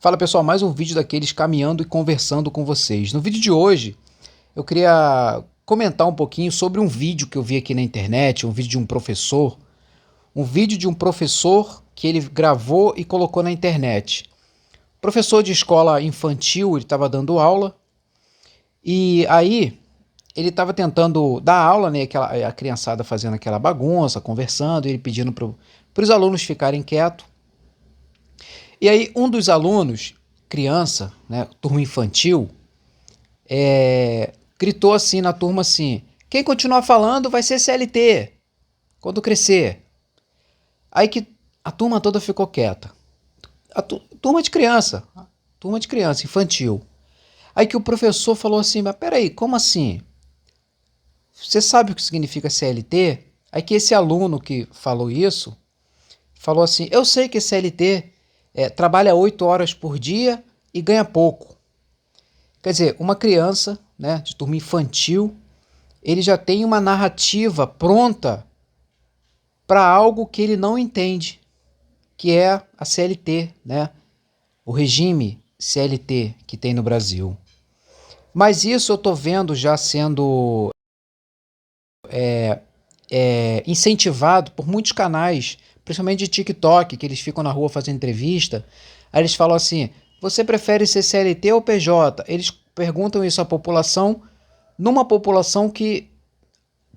Fala pessoal, mais um vídeo daqueles caminhando e conversando com vocês. No vídeo de hoje eu queria comentar um pouquinho sobre um vídeo que eu vi aqui na internet, um vídeo de um professor que ele gravou e colocou na internet. Professor de escola infantil, ele estava dando aula e aí ele estava tentando dar aula, né, a criançada fazendo aquela bagunça, conversando, ele pedindo para os alunos ficarem quietos. E aí um dos alunos, criança, né, turma infantil, gritou assim na turma assim: quem continuar falando vai ser CLT quando crescer. Aí que a turma toda ficou quieta. Turma de criança, infantil. Aí que o professor falou assim: mas peraí, como assim? Você sabe o que significa CLT? Aí que esse aluno que falou isso, falou assim: eu sei que CLT trabalha 8 horas por dia e ganha pouco. Quer dizer, uma criança, né, de turma infantil, ele já tem uma narrativa pronta para algo que ele não entende, que é a CLT, né, o regime CLT que tem no Brasil. Mas isso eu estou vendo já sendo incentivado por muitos canais, principalmente de TikTok, que eles ficam na rua fazendo entrevista. Aí eles falam assim: você prefere ser CLT ou PJ? Eles perguntam isso à população, numa população que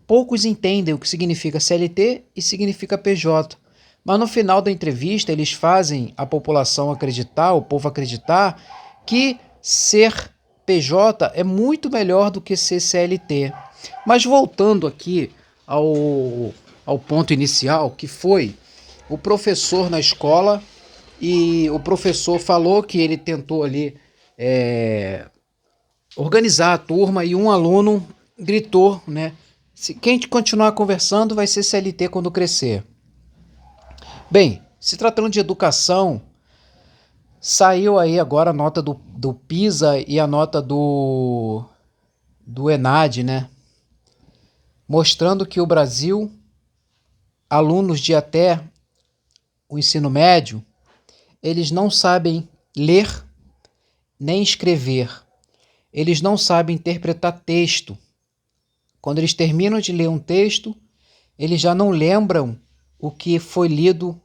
poucos entendem o que significa CLT e significa PJ. Mas no final da entrevista eles fazem a população acreditar, o povo acreditar, que ser PJ é muito melhor do que ser CLT. Mas voltando aqui ao ponto inicial, que foi o professor na escola, e o professor falou que ele tentou ali organizar a turma e um aluno gritou, né? Se quem continuar conversando vai ser CLT quando crescer. Bem, se tratando de educação, saiu aí agora a nota do PISA e a nota do ENAD, né? Mostrando que o Brasil, alunos de até o ensino médio, eles não sabem ler nem escrever. Eles não sabem interpretar texto. Quando eles terminam de ler um texto, eles já não lembram o que foi lido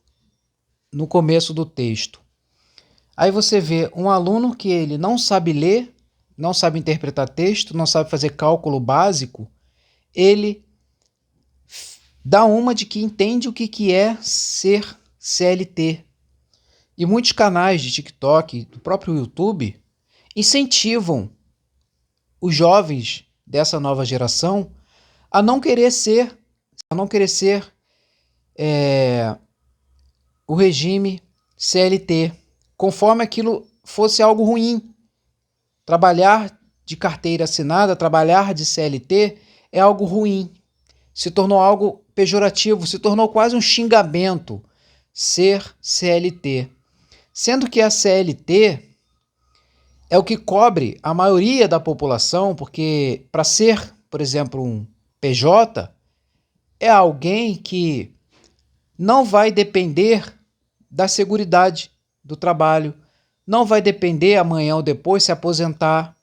no começo do texto. Aí você vê um aluno que ele não sabe ler, não sabe interpretar texto, não sabe fazer cálculo básico, ele dá uma de que entende o que é ser CLT. E muitos canais de TikTok, do próprio YouTube, incentivam os jovens dessa nova geração a não querer ser o regime CLT, conforme aquilo fosse algo ruim. Trabalhar de carteira assinada, trabalhar de CLT é algo ruim. Se tornou algo pejorativo, se tornou quase um xingamento ser CLT. Sendo que a CLT é o que cobre a maioria da população, porque para ser, por exemplo, um PJ, é alguém que não vai depender da seguridade do trabalho, não vai depender amanhã ou depois se aposentar.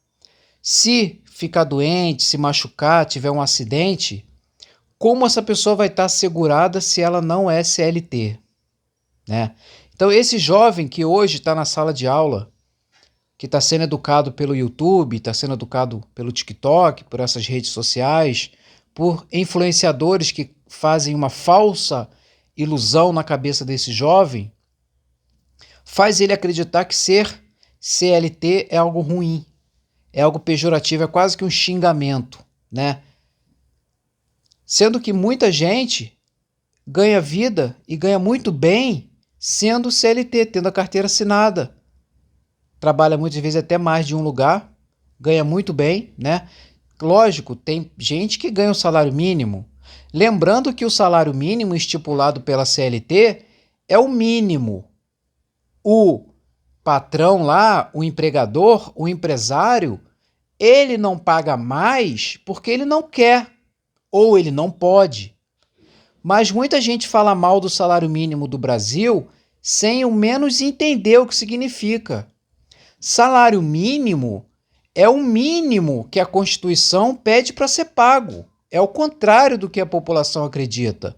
Se ficar doente, se machucar, tiver um acidente, como essa pessoa vai estar assegurada se ela não é CLT, né? Então esse jovem que hoje está na sala de aula, que está sendo educado pelo YouTube, está sendo educado pelo TikTok, por essas redes sociais, por influenciadores que fazem uma falsa ilusão na cabeça desse jovem, faz ele acreditar que ser CLT é algo ruim, é algo pejorativo, é quase que um xingamento, né? Sendo que muita gente ganha vida e ganha muito bem sendo CLT, tendo a carteira assinada. Trabalha muitas vezes até mais de um lugar, ganha muito bem, né? Lógico, tem gente que ganha o salário mínimo. Lembrando que o salário mínimo estipulado pela CLT é o mínimo. O patrão lá, o empregador, o empresário, ele não paga mais porque ele não quer ou ele não pode. Mas muita gente fala mal do salário mínimo do Brasil sem ao menos entender o que significa. Salário mínimo é o mínimo que a Constituição pede para ser pago. É o contrário do que a população acredita.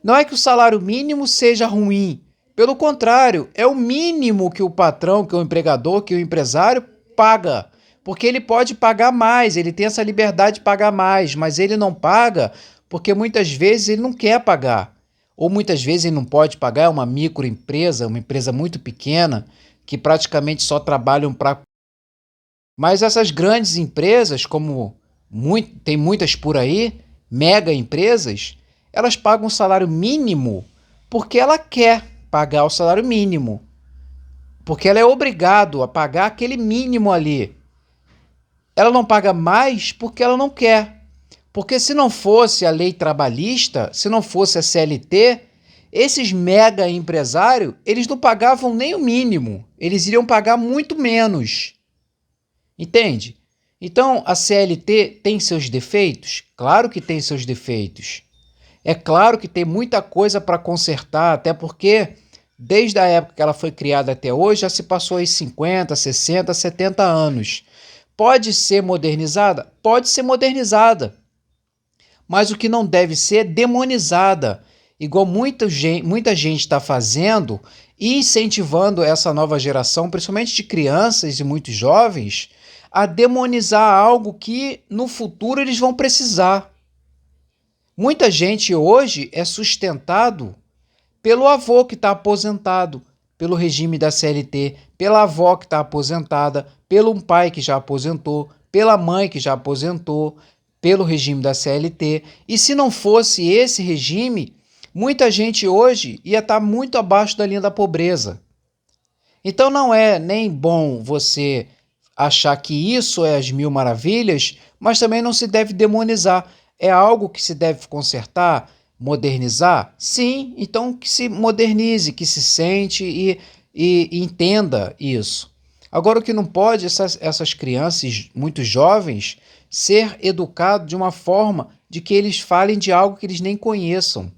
Não é que o salário mínimo seja ruim. Pelo contrário, é o mínimo que o patrão, que o empregador, que o empresário paga. Porque ele pode pagar mais, ele tem essa liberdade de pagar mais, mas ele não paga porque muitas vezes ele não quer pagar. Ou muitas vezes ele não pode pagar, é uma microempresa, uma empresa muito pequena, que praticamente só trabalham para. Mas essas grandes empresas, tem muitas por aí, mega empresas, elas pagam o salário mínimo porque ela quer pagar o salário mínimo. Porque ela é obrigada a pagar aquele mínimo ali. Ela não paga mais porque ela não quer. Porque se não fosse a lei trabalhista, se não fosse a CLT, esses mega empresários, eles não pagavam nem o mínimo. Eles iriam pagar muito menos. Entende? Então, a CLT tem seus defeitos? Claro que tem seus defeitos. É claro que tem muita coisa para consertar, até porque desde a época que ela foi criada até hoje já se passou aí 50, 60, 70 anos. Pode ser modernizada? Pode ser modernizada. Mas o que não deve ser é demonizada, igual muita gente está fazendo e incentivando essa nova geração, principalmente de crianças e muitos jovens, a demonizar algo que no futuro eles vão precisar. Muita gente hoje é sustentado pelo avô que está aposentado, pelo regime da CLT, pela avó que está aposentada, pelo pai que já aposentou, pela mãe que já aposentou, pelo regime da CLT. E se não fosse esse regime, muita gente hoje ia estar muito abaixo da linha da pobreza. Então não é nem bom você achar que isso é as mil maravilhas, mas também não se deve demonizar. É algo que se deve consertar, modernizar? Sim, então que se modernize, que se sente e entenda isso. Agora, o que não pode é essas crianças muito jovens ser educados de uma forma de que eles falem de algo que eles nem conheçam.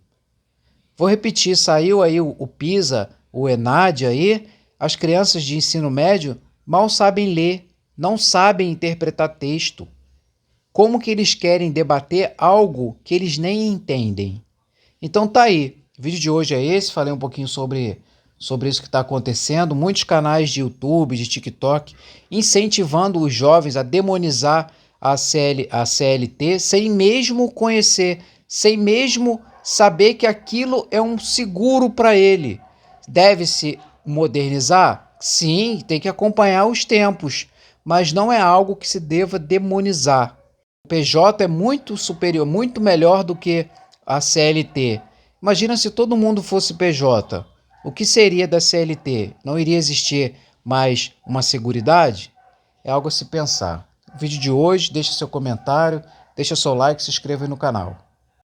Vou repetir, saiu aí o PISA, o ENAD aí, as crianças de ensino médio mal sabem ler, não sabem interpretar texto. Como que eles querem debater algo que eles nem entendem? Então tá aí, o vídeo de hoje é esse, falei um pouquinho sobre isso que está acontecendo, muitos canais de YouTube, de TikTok, incentivando os jovens a demonizar a CLT sem mesmo conhecer, sem mesmo saber que aquilo é um seguro para ele. Deve-se modernizar? Sim, tem que acompanhar os tempos, mas não é algo que se deva demonizar. O PJ é muito superior, muito melhor do que a CLT. Imagina se todo mundo fosse PJ. O que seria da CLT? Não iria existir mais uma seguridade? É algo a se pensar. O vídeo de hoje, deixa seu comentário, deixa seu like, se inscreva aí no canal.